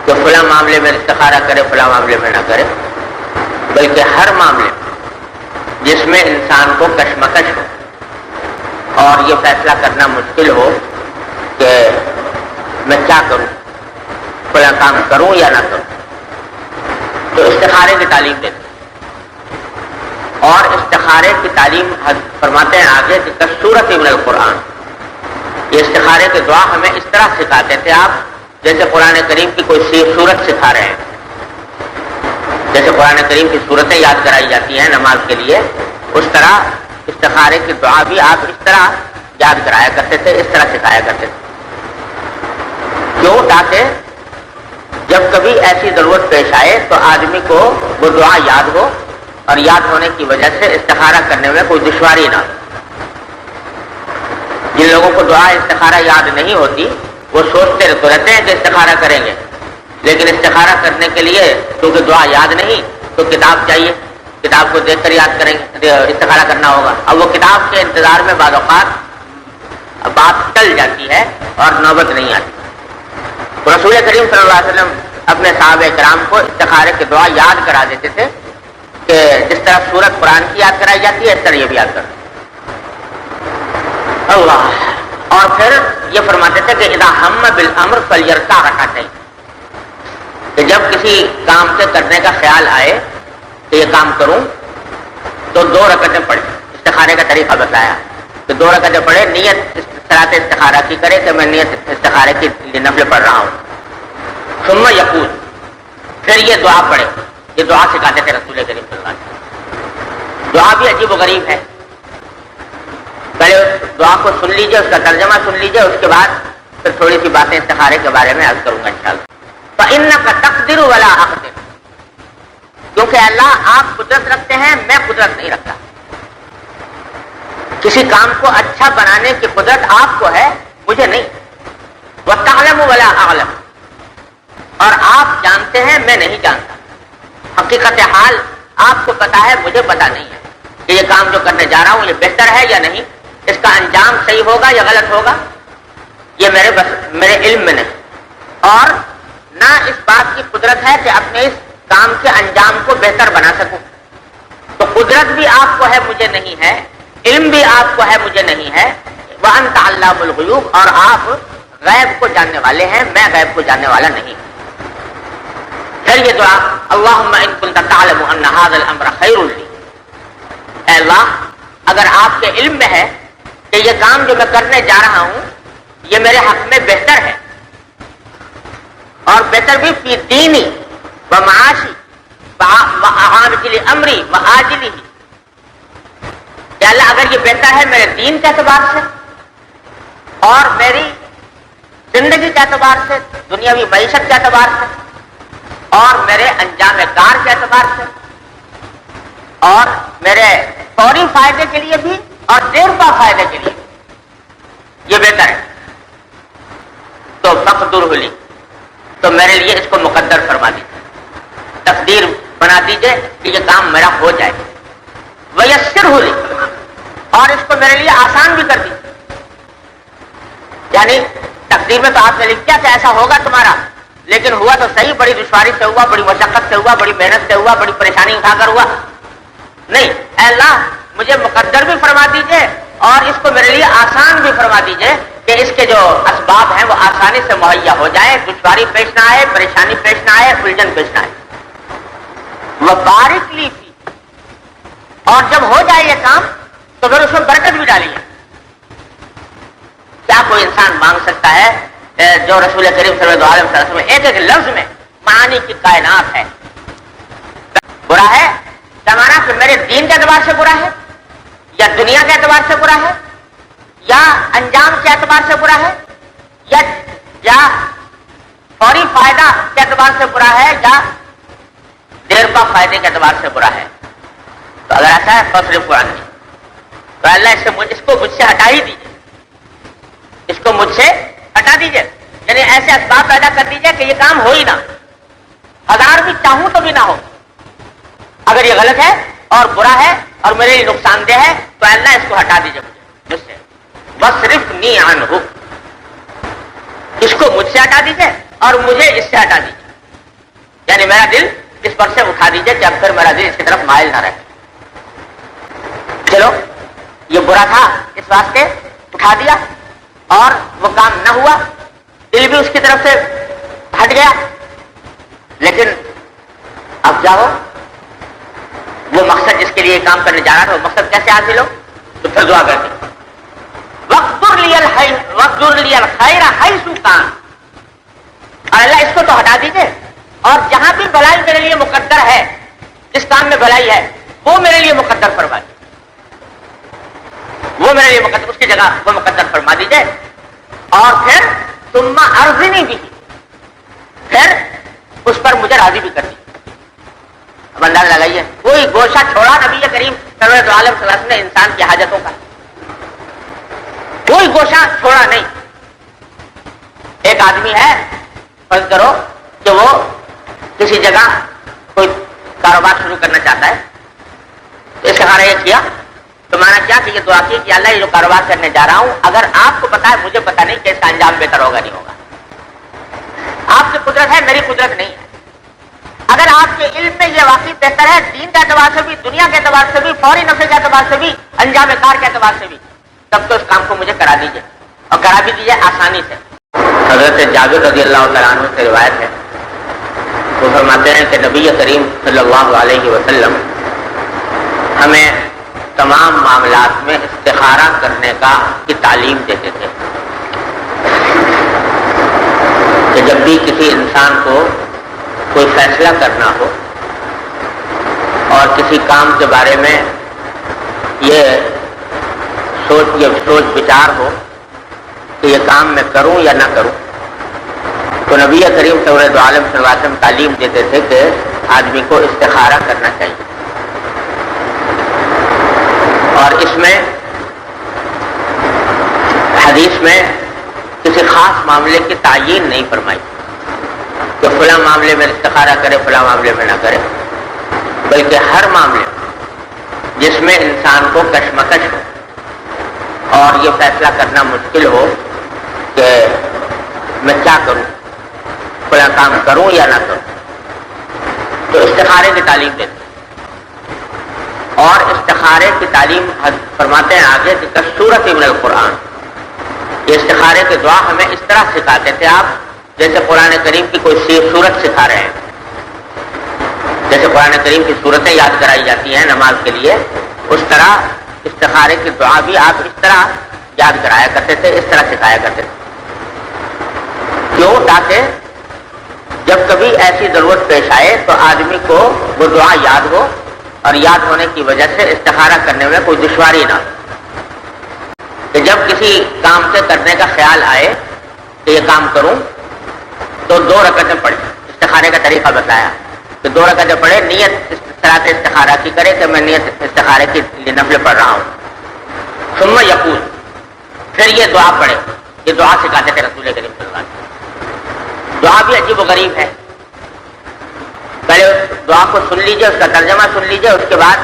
کہ فلاں معاملے میں استخارہ کرے فلاں معاملے میں نہ کرے، بلکہ ہر معاملے جس میں انسان کو کشمکش ہو اور یہ فیصلہ کرنا مشکل ہو کہ میں کیا کروں، فلاں کام کروں یا نہ کروں، تو استخارے کی تعلیم دیتے ہیں۔ اور استخارے کی تعلیم فرماتے ہیں آگے کہ سورۃ من القرآن، یہ استخارے کی دعا ہمیں اس طرح سکھاتے تھے آپ جیسے قرآن کریم کی کوئی سورت سکھا رہے ہیں، جیسے قرآن کریم کی صورتیں یاد کرائی جاتی ہیں نماز کے لیے، اس طرح استخارے کی دعا بھی آپ اس طرح یاد کرایا کرتے تھے، اس طرح سکھایا کرتے تھے۔ کیوں؟ تاکہ جب کبھی ایسی ضرورت پیش آئے تو آدمی کو وہ دعا یاد ہو، اور یاد ہونے کی وجہ سے استخارہ کرنے میں کوئی دشواری نہ ہو۔ جن لوگوں کو دعا استخارہ یاد نہیں ہوتی وہ سوچتے تو رہتے ہیں کہ استخارہ کریں گے، لیکن استخارہ کرنے کے لیے کیونکہ دعا یاد نہیں تو کتاب چاہیے، کتاب کو دیکھ کر یاد کریں گے، استخارہ کرنا ہوگا۔ اب وہ کتاب کے انتظار میں بعض اوقات بات ٹل جاتی ہے اور نوبت نہیں آتی۔ رسول کریم صلی اللہ علیہ وسلم اپنے صحابہ کرام کو استخارے کی دعا یاد کرا دیتے تھے کہ جس طرح سورت قرآن کی یاد کرائی جاتی ہے اس طرح یہ بھی یاد کرو اللہ۔ اور پھر یہ فرماتے تھے کہ اذا ہم بالامر فلیرکع رکعتین، کہ جب کسی کام کے کرنے کا خیال آئے کہ یہ کام کروں تو 2 رکعتیں پڑھیں۔ استخارے کا طریقہ بتایا کہ 2 رکعتیں پڑھے، نیت صلاۃ استخارہ کی کرے کہ میں نیت استخارے کی نفل پڑھ رہا ہوں۔ ثم یقول، پھر یہ دعا پڑھے، یہ دعا سکھاتے تھے رسول کریم صلی اللہ علیہ وسلم۔ دعا بھی عجیب و غریب ہے، پہلے اس دعا کو سن لیجئے، اس کا ترجمہ سن لیجئے، اس کے بعد پھر تھوڑی سی باتیں استخارے کے بارے میں عرض کروں گا انشاءاللہ۔ فَإِنَّكَ تَقْدِرُ وَلَا أَقْدِرُ، کیونکہ اللہ آپ قدرت رکھتے ہیں، میں قدرت نہیں رکھتا۔ کسی کام کو اچھا بنانے کی قدرت آپ کو ہے، مجھے نہیں۔ وَتَعْلَمُ وَلَا أَعْلَمُ، اور آپ جانتے ہیں، میں نہیں جانتا۔ حقیقت حال آپ کو پتا ہے، مجھے پتا نہیں ہے کہ یہ کام جو کرنے جا رہا ہوں یہ بہتر ہے یا نہیں، اس کا انجام صحیح ہوگا یا غلط ہوگا، یہ میرے علم میں نہیں۔ اور نہ اس بات کی قدرت ہے کہ اپنے اس کام کے انجام کو بہتر بنا سکوں۔ تو قدرت بھی آپ کو ہے، مجھے نہیں ہے، علم بھی آپ کو ہے، مجھے نہیں ہے۔ وَأَنْتَ عَلَّامُ الْغُیُوبِ، اور آپ غیب کو جاننے والے ہیں، میں غیب کو جاننے والا نہیں۔ پھر یہ دعا، اللہم ان کنت تعلم ان ھذا الامر خیر لی، اے اللہ اگر آپ کے علم میں ہے کہ یہ کام جو میں کرنے جا رہا ہوں یہ میرے حق میں بہتر ہے، اور بہتر بھی فی دینی و معاشی و عاجل امری و آجلہ، کہ اللہ اگر یہ بہتر ہے میرے دین کے اعتبار سے اور میری زندگی کے اعتبار سے، دنیاوی معیشت کے اعتبار سے، اور میرے انجام کار کے اعتبار سے، اور میرے فوری فائدے کے لیے بھی اور دیر پا فائدے کے لیے یہ بہتر ہے، تو فقدرہ لی، تو میرے لیے اس کو مقدر فرما دیجیے، تقدیر بنا دیجیے کہ یہ کام میرا ہو جائے۔ ویسرہ لی، اور اس کو میرے لیے آسان بھی کر دیجیے۔ یعنی تقدیر میں تو آپ نے لکھ دیا کہ ایسا ہوگا تمہارا، لیکن ہوا تو صحیح، بڑی دشواری سے ہوا، بڑی مشقت سے ہوا، بڑی محنت سے ہوا، بڑی پریشانی اٹھا کر ہوا نہیں۔ اے اللہ مجھے مقدر بھی فرما دیجئے اور اس کو میرے لیے آسان بھی فرما دیجئے کہ اس کے جو اسباب ہیں وہ آسانی سے مہیا ہو جائے، دشواری پیش نہ آئے، پریشانی پیش نہ آئے، الجھن پیش نہ آئے۔ وبارک لی فی، اور جب ہو جائے یہ کام تو پھر اس میں برکت بھی ڈالیے۔ کیا کوئی انسان مانگ سکتا ہے جو رسول کریم صلی اللہ علیہ وسلم ایک ایک لفظ میں معانی کی کائنات ہے؟ برا ہے زمانہ کہ میرے دین کے اعتبار سے برا ہے، یا دنیا کے اعتبار سے برا ہے، یا انجام کے اعتبار سے برا ہے، یا فوری فائدہ کے اعتبار سے برا ہے، یا دیر پا فائدے کے اعتبار سے برا ہے۔ تو اگر ایسا ہے فصرف قرآن کی، تو اللہ اس کو مجھ سے ہٹا ہی دیجیے، اس کو مجھ سے ہٹا دیجیے، یعنی ایسے اسباب پیدا کر دیجیے کہ یہ کام ہو ہی نہ، ہزار بھی چاہوں تو بھی نہ ہو۔ اگر یہ غلط ہے اور برا ہے اور میرے لیے نقصان دہ ہے تو اللہ اس کو ہٹا دیجیے مجھ سے، وَاصْرِفْنِی عَنْہُ، اس کو مجھ سے ہٹا دیجیے اور مجھے اس سے ہٹا دیجیے۔ یعنی میرا دل اس پر سے اٹھا دیجئے کہ اب پھر میرا دل اس کی طرف مائل نہ رہے. چلو یہ برا تھا اس واسطے اٹھا دیا اور وہ کام نہ ہوا, دل بھی اس کی طرف سے ہٹ گیا. لیکن اب کیا ہو, وہ مقصد جس کے لیے کام کرنے جا رہا تھا وہ مقصد کیسے حاصل ہو؟ تو پھر دعا کرتی وقت الخیر حیث کان, اور اللہ اس کو تو ہٹا دیجیے اور جہاں بھی بھلائی میرے لیے مقدر ہے, جس کام میں بھلائی ہے وہ میرے لیے مقدر فرما دیجیے, وہ میرے لیے مقدر, اس کی جگہ وہ مقدر فرما دیجیے. اور پھر ثم ارضنی بھی, پھر اس پر مجھے راضی بھی کر دیجیے. اب اندازہ لگائیے, کوئی گوشہ چھوڑا نبی کریم سرور عالم صلی اللہ علیہ وسلم نے انسان کی حاجتوں کا, کوئی گوشہ چھوڑا نہیں. ایک آدمی ہے, فرض کرو کہ وہ کسی جگہ کوئی کاروبار شروع کرنا چاہتا ہے, تو استخارہ یہ کیا, تو میں نے کیا کہ یہ دعا کی کہ اللہ یہ جو کاروبار کرنے جا رہا ہوں, اگر آپ کو پتا ہے مجھے پتا نہیں کہ اس کا انجام بہتر ہوگا نہیں ہوگا. آپ کی قدرت ہے, میری قدرت نہیں ہے. اگر آپ کے علم میں یہ واقعی بہتر ہے, دین کے اعتبار سے بھی, دنیا کے اعتبار سے بھی, فوری نفع کے اعتبار سے بھی, انجام کار کے اعتبار سے بھی, تب تو اس کام کو مجھے کرا دیجیے, اور کرا بھی دیجیے آسانی سے. حضرت جابر رضی اللہ تعالیٰ عنہ سے روایت ہے, وہ فرماتے ہیں کہ نبی کریم صلی اللہ علیہ وسلم ہمیں تمام معاملات میں استخارہ کرنے کی تعلیم دیتے تھے کہ جب بھی کسی انسان کو کوئی فیصلہ کرنا ہو اور کسی کام کے بارے میں یہ سوچ بچار ہو کہ یہ کام میں کروں یا نہ کروں, تو نبی کریم صلی اللہ علیہ وسلم تعلیم دیتے تھے کہ آدمی کو استخارہ کرنا چاہیے. اور اس میں حدیث میں کسی خاص معاملے کی تعیین نہیں فرمائی کہ فلاں معاملے میں استخارہ کرے, فلاں معاملے میں نہ کرے, بلکہ ہر معاملے جس میں انسان کو کشمکش ہو اور یہ فیصلہ کرنا مشکل ہو کہ میں کیا کروں, فلاں کام کروں یا نہ کروں, تو استخارے کی تعلیم دیتے. اور استخارے کی تعلیم فرماتے ہیں آگے کہ سورت من القرآن, یہ استخارے کی دعا ہمیں اس طرح سکھاتے تھے آپ جیسے قرآن کریم کی کوئی سورت سکھا رہے ہیں. جیسے قرآن کریم کی صورتیں یاد کرائی جاتی ہیں نماز کے لیے, اس طرح استخارے کی دعا بھی آپ اس طرح یاد کرایا کرتے تھے, اس طرح سکھایا کرتے تھے. کیوں؟ تاکہ جب کبھی ایسی ضرورت پیش آئے تو آدمی کو وہ دعا یاد ہو, اور یاد ہونے کی وجہ سے استخارہ کرنے میں کوئی دشواری نہ ہو. کہ جب کسی کام سے کرنے کا خیال آئے کہ یہ کام کروں تو 2 رکعتیں پڑھیں. استخارے کا طریقہ بتایا کہ 2 رکعتیں پڑھے, نیت صلاۃ استخارہ کی کرے کہ میں نیت استخارے کی نفل پڑھ رہا ہوں. ثم یقول, پھر یہ دعا پڑھے. یہ دعا سکھاتے تھے رسول کریم صلی اللہ علیہ وسلم. دعا بھی عجیب و غریب ہے. پہلے دعا کو سن لیجئے, اس کا ترجمہ سن لیجئے, اس کے بعد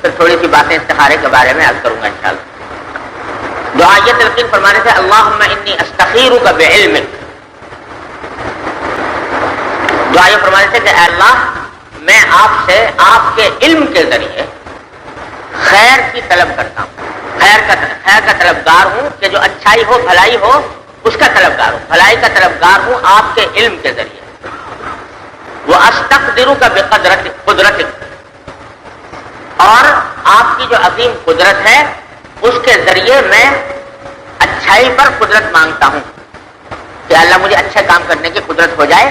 پھر تھوڑی سی باتیں استخارے کے بارے میں عرض کروں گا انشاءاللہ. دعا یہ تلقین فرمانے سے اللہم انی استخیرک بعلمک, دعا یہ فرمانے سے کہ اے اللہ میں آپ سے آپ کے علم کے ذریعے خیر کی طلب کرتا ہوں, خیر کا طلبگار ہوں, کہ جو اچھائی ہو بھلائی ہو اس کا طلبگار ہوں, بھلائی کا طلبگار ہوں آپ کے علم کے ذریعے. وَأَسْتَقْدِرُكَ بِقُدْرَتِكَ, اور آپ کی جو عظیم قدرت ہے اس کے ذریعے میں اچھائی پر قدرت مانگتا ہوں کہ اللہ مجھے اچھے کام کرنے کی قدرت ہو جائے.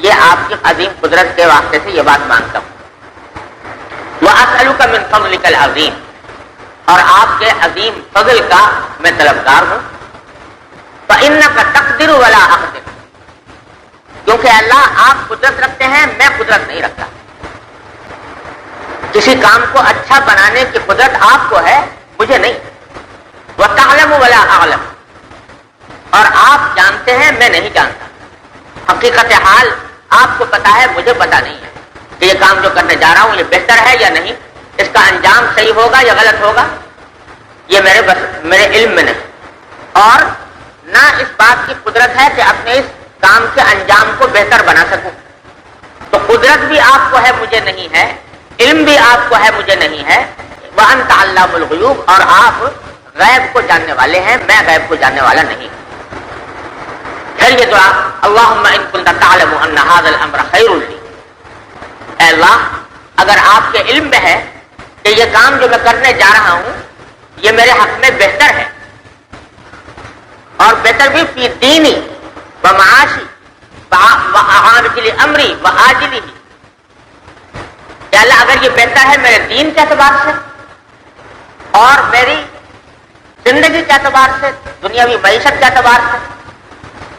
یہ آپ کی عظیم قدرت کے واسطے سے یہ بات مانگتا ہوں. وَأَسْأَلُكَ مِن فَضْلِكَ الْعَظِيمِ, اور آپ کے عظیم فضل کا میں طلبگار ہوں. فَإِنَّكَ تَقْدِرُ وَلَا أَقْدِرُ, کیونکہ اللہ آپ قدرت رکھتے ہیں, میں قدرت نہیں رکھتا. کسی کام کو اچھا بنانے کی قدرت آپ کو ہے, مجھے نہیں. وَتَعْلَمُ وَلَا أَعْلَمُ, اور آپ جانتے ہیں میں نہیں جانتا. حقیقت حال آپ کو پتا ہے, مجھے پتا نہیں ہے کہ یہ کام جو کرنے جا رہا ہوں یہ بہتر ہے یا نہیں, اس کا انجام صحیح ہوگا یا غلط ہوگا, یہ میرے علم میں نہیں. اور نہ اس بات کی قدرت ہے کہ اپنے اس کام کے انجام کو بہتر بنا سکوں. تو قدرت بھی آپ کو ہے مجھے نہیں ہے، علم بھی آپ کو ہے مجھے نہیں ہے، وَأَنْتَ عَلَّامُ الْغُیُوبِ، اور آپ غیب کو جاننے والے ہیں، میں غیب کو جاننے والا نہیں ہوں۔ پھر یہ دعا اللہم ان کنت تعلم ان ھذا الامر خیر لی، اے اللہ اگر آپ کے علم میں ہے کہ یہ کام جو میں کرنے جا رہا ہوں یہ میرے حق میں بہتر ہے، اور بہتر بھی فی دینی و معاشی و عاجل امری و آجلی، کہ اللہ اگر یہ بہتر ہے میرے دین کے اعتبار سے اور میری زندگی کے اعتبار سے، دنیاوی معیشت کے اعتبار سے،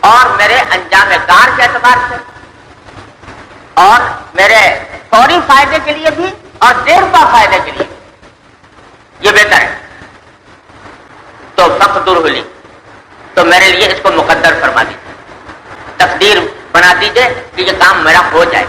اور میرے انجام کار کے اعتبار سے، اور میرے فوری فائدے کے لیے بھی اور دیر پا فائدے کے لیے بھی یہ بہتر ہے، تو فقدرہ لی، تو میرے لیے اس کو مقدر فرما دیجیے، تقدیر بنا دیجیے کہ یہ کام میرا ہو جائے۔